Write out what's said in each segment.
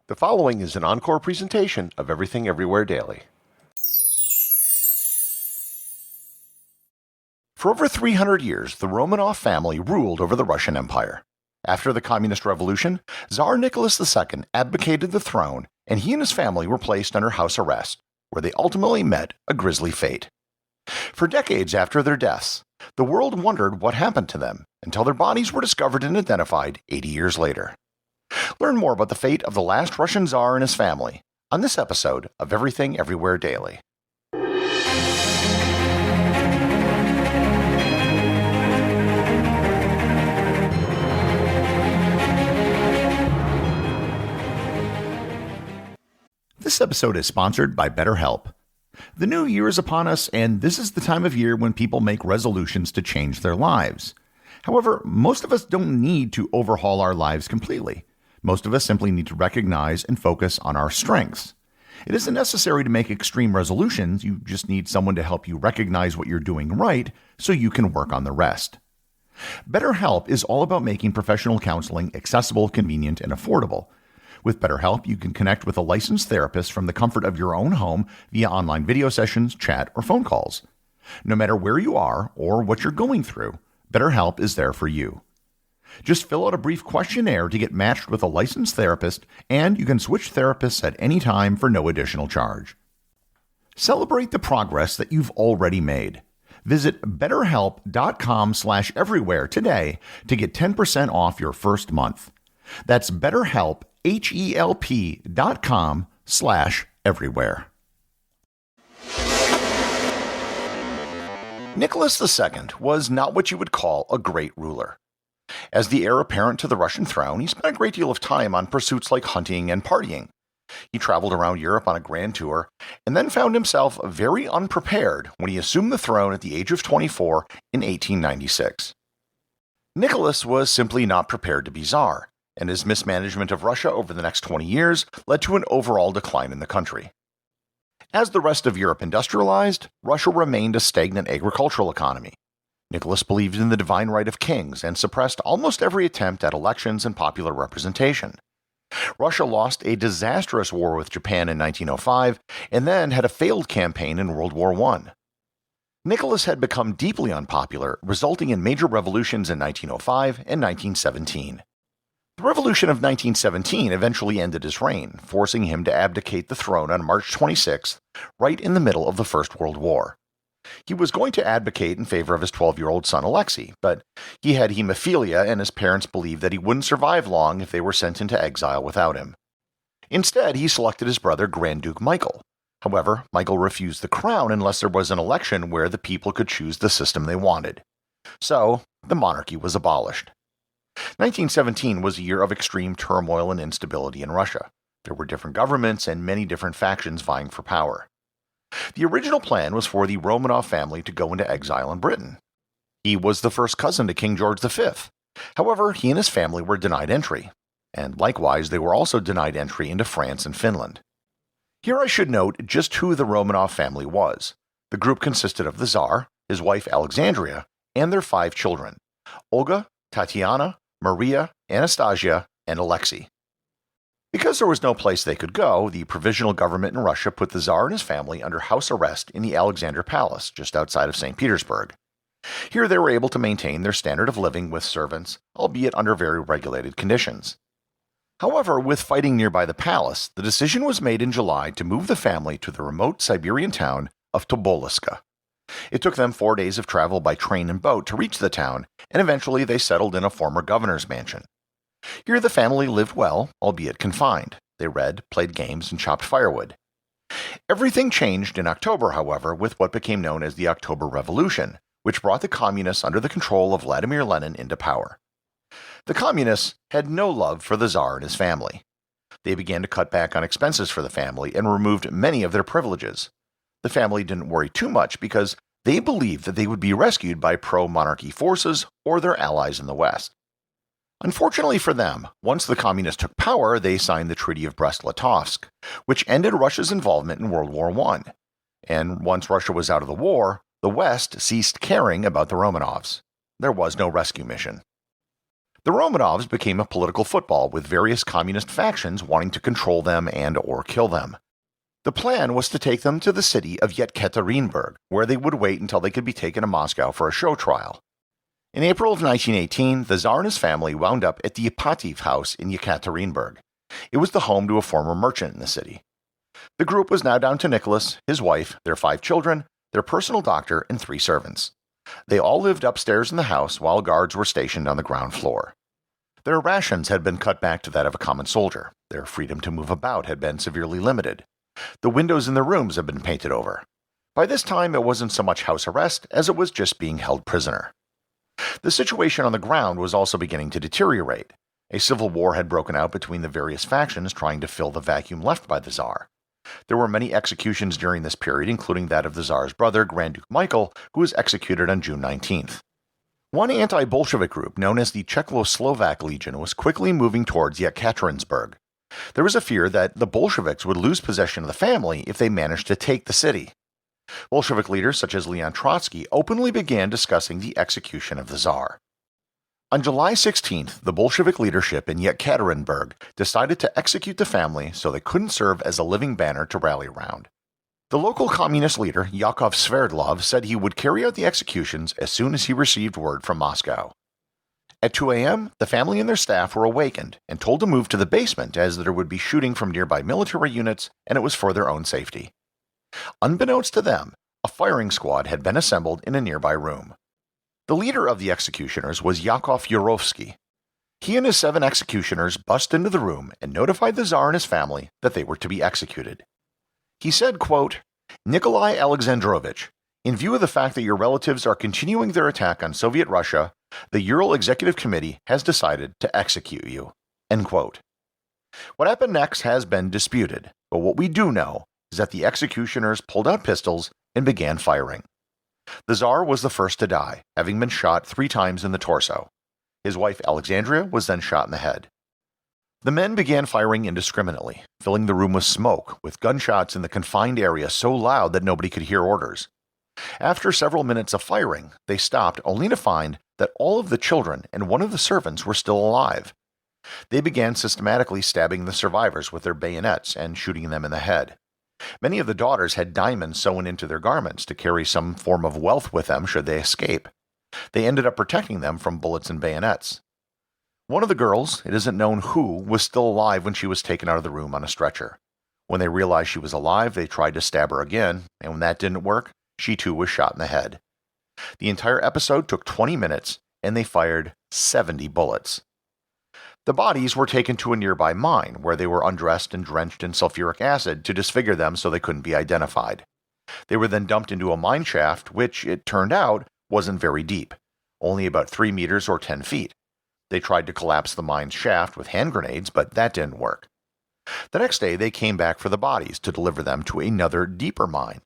The following is an encore presentation of Everything Everywhere Daily. For over 300 years, the Romanov family ruled over the Russian Empire. After the Communist Revolution, Tsar Nicholas II abdicated the throne, and he and his family were placed under house arrest, where they ultimately met a grisly fate. For decades after their deaths, the world wondered what happened to them, until their bodies were discovered and identified 80 years later. Learn more about the fate of the last Russian Tsar and his family on this episode of Everything Everywhere Daily. This episode is sponsored by BetterHelp. The new year is upon us, and this is the time of year when people make resolutions to change their lives. However, most of us don't need to overhaul our lives completely. Most of us simply need to recognize and focus on our strengths. It isn't necessary to make extreme resolutions, you just need someone to help you recognize what you're doing right so you can work on the rest. BetterHelp is all about making professional counseling accessible, convenient, and affordable. With BetterHelp, you can connect with a licensed therapist from the comfort of your own home via online video sessions, chat, or phone calls. No matter where you are or what you're going through, BetterHelp is there for you. Just fill out a brief questionnaire to get matched with a licensed therapist, and you can switch therapists at any time for no additional charge. Celebrate the progress that you've already made. Visit betterhelp.com/everywhere today to get 10% off your first month. That's BetterHelp, HELP.com/everywhere. Nicholas II was not what you would call a great ruler. As the heir apparent to the Russian throne, he spent a great deal of time on pursuits like hunting and partying. He traveled around Europe on a grand tour, and then found himself very unprepared when he assumed the throne at the age of 24 in 1896. Nicholas was simply not prepared to be Tsar, and his mismanagement of Russia over the next 20 years led to an overall decline in the country. As the rest of Europe industrialized, Russia remained a stagnant agricultural economy. Nicholas believed in the divine right of kings and suppressed almost every attempt at elections and popular representation. Russia lost a disastrous war with Japan in 1905 and then had a failed campaign in World War I. Nicholas had become deeply unpopular, resulting in major revolutions in 1905 and 1917. The Revolution of 1917 eventually ended his reign, forcing him to abdicate the throne on March 26th, right in the middle of the First World War. He was going to advocate in favor of his 12-year-old son Alexei, but he had hemophilia and his parents believed that he wouldn't survive long if they were sent into exile without him. Instead, he selected his brother Grand Duke Michael. However, Michael refused the crown unless there was an election where the people could choose the system they wanted. So, the monarchy was abolished. 1917 was a year of extreme turmoil and instability in Russia. There were different governments and many different factions vying for power. The original plan was for the Romanov family to go into exile in Britain. He was the first cousin to King George V. However, he and his family were denied entry, and likewise they were also denied entry into France and Finland. Here I should note just who the Romanov family was. The group consisted of the Tsar, his wife Alexandria, and their 5 children, Olga, Tatiana, Maria, Anastasia, and Alexei. Because there was no place they could go, the provisional government in Russia put the Tsar and his family under house arrest in the Alexander Palace, just outside of St. Petersburg. Here they were able to maintain their standard of living with servants, albeit under very regulated conditions. However, with fighting nearby the palace, the decision was made in July to move the family to the remote Siberian town of Tobolsk. It took them 4 days of travel by train and boat to reach the town, and eventually they settled in a former governor's mansion. Here the family lived well, albeit confined. They read, played games, and chopped firewood. Everything changed in October, however, with what became known as the October Revolution, which brought the communists under the control of Vladimir Lenin into power. The communists had no love for the Tsar and his family. They began to cut back on expenses for the family and removed many of their privileges. The family didn't worry too much because they believed that they would be rescued by pro-monarchy forces or their allies in the West. Unfortunately for them, once the communists took power, they signed the Treaty of Brest-Litovsk, which ended Russia's involvement in World War I. And once Russia was out of the war, the West ceased caring about the Romanovs. There was no rescue mission. The Romanovs became a political football with various communist factions wanting to control them and/or kill them. The plan was to take them to the city of Yekaterinburg, where they would wait until they could be taken to Moscow for a show trial. In April of 1918, the Tsar and his family wound up at the Ipatiev house in Yekaterinburg. It was the home to a former merchant in the city. The group was now down to Nicholas, his wife, their 5 children, their personal doctor, and 3 servants. They all lived upstairs in the house while guards were stationed on the ground floor. Their rations had been cut back to that of a common soldier. Their freedom to move about had been severely limited. The windows in their rooms had been painted over. By this time, it wasn't so much house arrest as it was just being held prisoner. The situation on the ground was also beginning to deteriorate. A civil war had broken out between the various factions trying to fill the vacuum left by the Tsar. There were many executions during this period, including that of the Tsar's brother, Grand Duke Michael, who was executed on June 19th. One anti-Bolshevik group known as the Czechoslovak Legion was quickly moving towards Yekaterinburg. There was a fear that the Bolsheviks would lose possession of the family if they managed to take the city. Bolshevik leaders such as Leon Trotsky openly began discussing the execution of the Tsar. On July 16th, the Bolshevik leadership in Yekaterinburg decided to execute the family so they couldn't serve as a living banner to rally around. The local communist leader, Yakov Sverdlov, said he would carry out the executions as soon as he received word from Moscow. At 2 a.m., the family and their staff were awakened and told to move to the basement as there would be shooting from nearby military units and it was for their own safety. Unbeknownst to them, a firing squad had been assembled in a nearby room. The leader of the executioners was Yakov Yurovsky. He and his 7 executioners bust into the room and notified the Tsar and his family that they were to be executed. He said, quote, "Nikolai Alexandrovich, in view of the fact that your relatives are continuing their attack on Soviet Russia, the Ural Executive Committee has decided to execute you." End quote. What happened next has been disputed, but what we do know is that the executioners pulled out pistols and began firing. The Tsar was the first to die, having been shot 3 times in the torso. His wife Alexandria was then shot in the head. The men began firing indiscriminately, filling the room with smoke, with gunshots in the confined area so loud that nobody could hear orders. After several minutes of firing, they stopped only to find that all of the children and one of the servants were still alive. They began systematically stabbing the survivors with their bayonets and shooting them in the head. Many of the daughters had diamonds sewn into their garments to carry some form of wealth with them should they escape. They ended up protecting them from bullets and bayonets. One of the girls, it isn't known who, was still alive when she was taken out of the room on a stretcher. When they realized she was alive, they tried to stab her again, and when that didn't work, she too was shot in the head. The entire episode took 20 minutes, and they fired 70 bullets. The bodies were taken to a nearby mine, where they were undressed and drenched in sulfuric acid to disfigure them so they couldn't be identified. They were then dumped into a mine shaft, which, it turned out, wasn't very deep, only about 3 meters or 10 feet. They tried to collapse the mine's shaft with hand grenades, but that didn't work. The next day, they came back for the bodies to deliver them to another, deeper mine.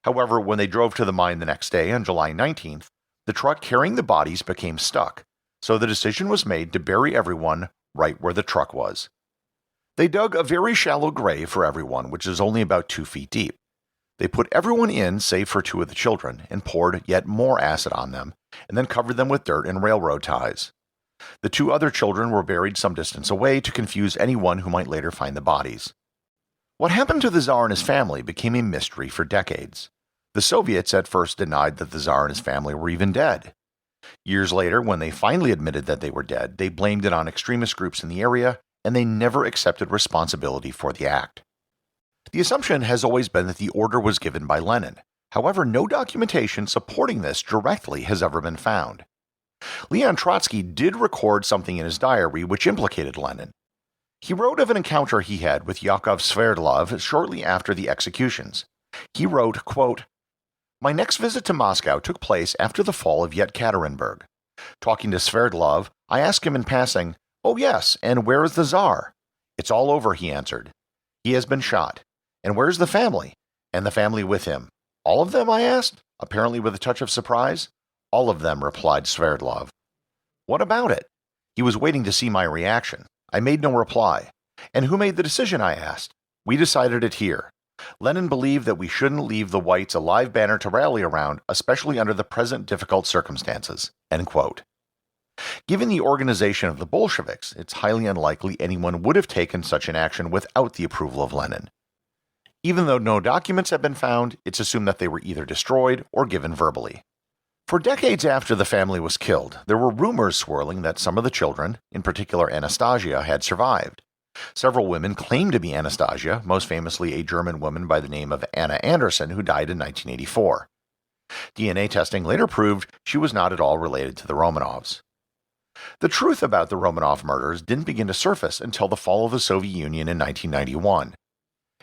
However, when they drove to the mine the next day, on July 19th, the truck carrying the bodies became stuck, so the decision was made to bury everyone right where the truck was. They dug a very shallow grave for everyone, which is only about 2 feet deep. They put everyone in, save for 2 of the children, and poured yet more acid on them, and then covered them with dirt and railroad ties. The 2 other children were buried some distance away to confuse anyone who might later find the bodies. What happened to the Tsar and his family became a mystery for decades. The Soviets at first denied that the Tsar and his family were even dead. Years later, when they finally admitted that they were dead, they blamed it on extremist groups in the area, and they never accepted responsibility for the act. The assumption has always been that the order was given by Lenin. However, no documentation supporting this directly has ever been found. Leon Trotsky did record something in his diary which implicated Lenin. He wrote of an encounter he had with Yakov Sverdlov shortly after the executions. He wrote, quote, "My next visit to Moscow took place after the fall of Yekaterinburg. Talking to Sverdlov, I asked him in passing, 'Oh yes, and where is the Tsar?' 'It's all over,' he answered. 'He has been shot. And where's the family?' 'And the family with him.' 'All of them?' I asked, apparently with a touch of surprise. 'All of them,' replied Sverdlov. What about it? He was waiting to see my reaction. I made no reply. 'And who made the decision?' I asked. 'We decided it here. Lenin believed that we shouldn't leave the whites a live banner to rally around, especially under the present difficult circumstances." End quote. Given the organization of the Bolsheviks, it's highly unlikely anyone would have taken such an action without the approval of Lenin. Even though no documents have been found, it's assumed that they were either destroyed or given verbally. For decades after the family was killed, there were rumors swirling that some of the children, in particular Anastasia, had survived. Several women claimed to be Anastasia, most famously a German woman by the name of Anna Anderson who died in 1984. DNA testing later proved she was not at all related to the Romanovs. The truth about the Romanov murders didn't begin to surface until the fall of the Soviet Union in 1991.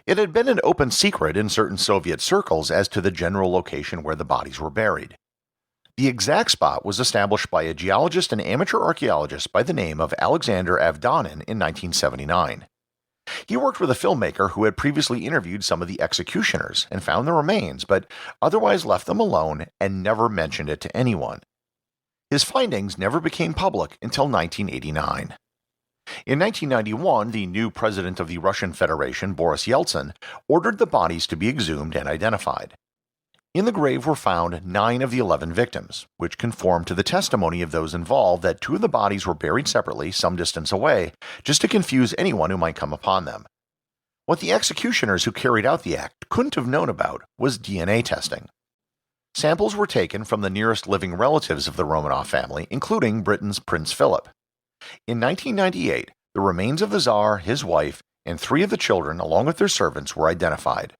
It had been an open secret in certain Soviet circles as to the general location where the bodies were buried. The exact spot was established by a geologist and amateur archaeologist by the name of Alexander Avdonin in 1979. He worked with a filmmaker who had previously interviewed some of the executioners and found the remains, but otherwise left them alone and never mentioned it to anyone. His findings never became public until 1989. In 1991, the new president of the Russian Federation, Boris Yeltsin, ordered the bodies to be exhumed and identified. In the grave were found 9 of the 11 victims, which conformed to the testimony of those involved that 2 of the bodies were buried separately some distance away, just to confuse anyone who might come upon them. What the executioners who carried out the act couldn't have known about was DNA testing. Samples were taken from the nearest living relatives of the Romanov family, including Britain's Prince Philip. In 1998, the remains of the Tsar, his wife, and 3 of the children, along with their servants, were identified.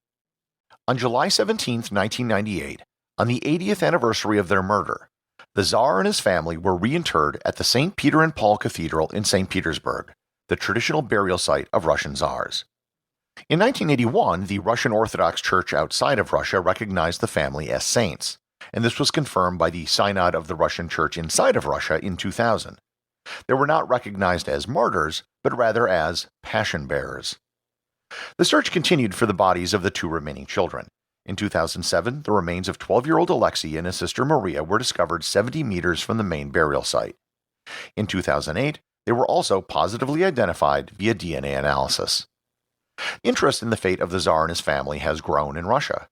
On July 17, 1998, on the 80th anniversary of their murder, the Tsar and his family were reinterred at the St. Peter and Paul Cathedral in St. Petersburg, the traditional burial site of Russian Tsars. In 1981, the Russian Orthodox Church outside of Russia recognized the family as saints, and this was confirmed by the Synod of the Russian Church inside of Russia in 2000. They were not recognized as martyrs, but rather as passion bearers. The search continued for the bodies of the 2 remaining children. In 2007, the remains of 12-year-old Alexei and his sister Maria were discovered 70 meters from the main burial site. In 2008, they were also positively identified via DNA analysis. Interest in the fate of the Tsar and his family has grown in Russia.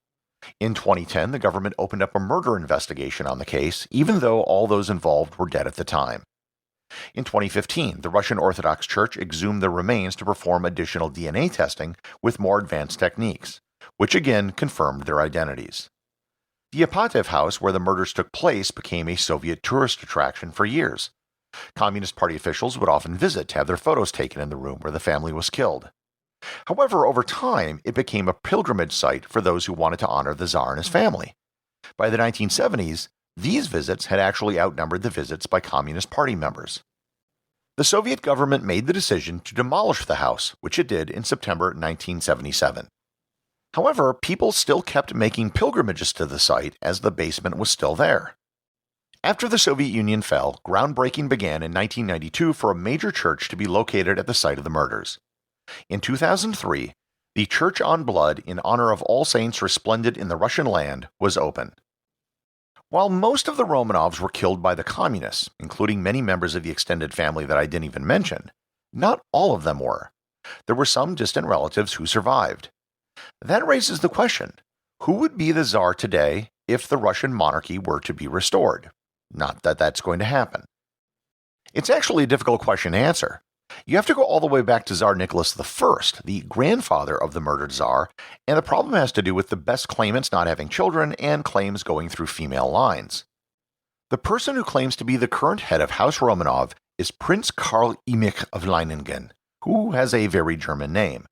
In 2010, the government opened up a murder investigation on the case, even though all those involved were dead at the time. In 2015, the Russian Orthodox Church exhumed the remains to perform additional DNA testing with more advanced techniques, which again confirmed their identities. The Apatev house where the murders took place became a Soviet tourist attraction for years. Communist Party officials would often visit to have their photos taken in the room where the family was killed. However, over time, it became a pilgrimage site for those who wanted to honor the Tsar and his family. By the 1970s, these visits had actually outnumbered the visits by Communist Party members. The Soviet government made the decision to demolish the house, which it did in September 1977. However, people still kept making pilgrimages to the site as the basement was still there. After the Soviet Union fell, groundbreaking began in 1992 for a major church to be located at the site of the murders. In 2003, the Church on Blood in honor of All Saints resplendent in the Russian land was open. While most of the Romanovs were killed by the communists, including many members of the extended family that I didn't even mention, not all of them were. There were some distant relatives who survived. That raises the question, who would be the Tsar today if the Russian monarchy were to be restored? Not that that's going to happen. It's actually a difficult question to answer. You have to go all the way back to Tsar Nicholas I, the grandfather of the murdered Tsar, and the problem has to do with the best claimants not having children and claims going through female lines. The person who claims to be the current head of House Romanov is Prince Karl Emich of Leiningen, who has a very German name.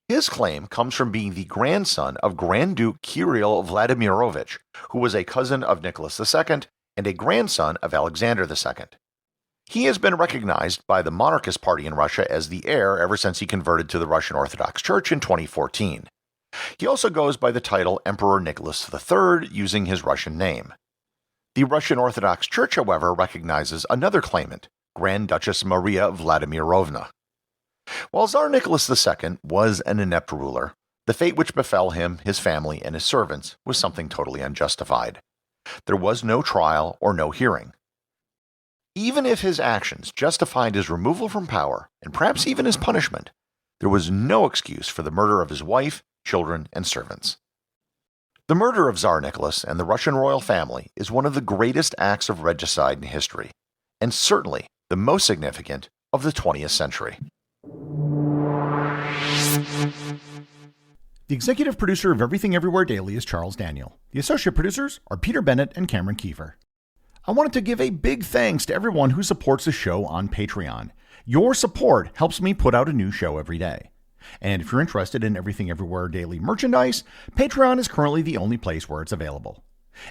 His claim comes from being the grandson of Grand Duke Kirill Vladimirovich, who was a cousin of Nicholas II and a grandson of Alexander II. He has been recognized by the monarchist party in Russia as the heir ever since he converted to the Russian Orthodox Church in 2014. He also goes by the title Emperor Nicholas III, using his Russian name. The Russian Orthodox Church, however, recognizes another claimant, Grand Duchess Maria Vladimirovna. While Tsar Nicholas II was an inept ruler, the fate which befell him, his family, and his servants was something totally unjustified. There was no trial or no hearing. Even if his actions justified his removal from power, and perhaps even his punishment, there was no excuse for the murder of his wife, children, and servants. The murder of Tsar Nicholas and the Russian royal family is one of the greatest acts of regicide in history. and certainly the most significant of the 20th century. The executive producer of Everything Everywhere Daily is Charles Daniel. The associate producers are Peter Bennett and Cameron Kieffer. I wanted to give a big thanks to everyone who supports the show on Patreon. Your support helps me put out a new show every day. And if you're interested in Everything Everywhere Daily merchandise, Patreon is currently the only place where it's available.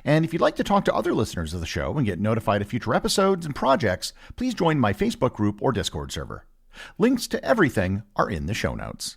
And if you'd like to talk to other listeners of the show and get notified of future episodes and projects, please join my Facebook group or Discord server. Links to everything are in the show notes.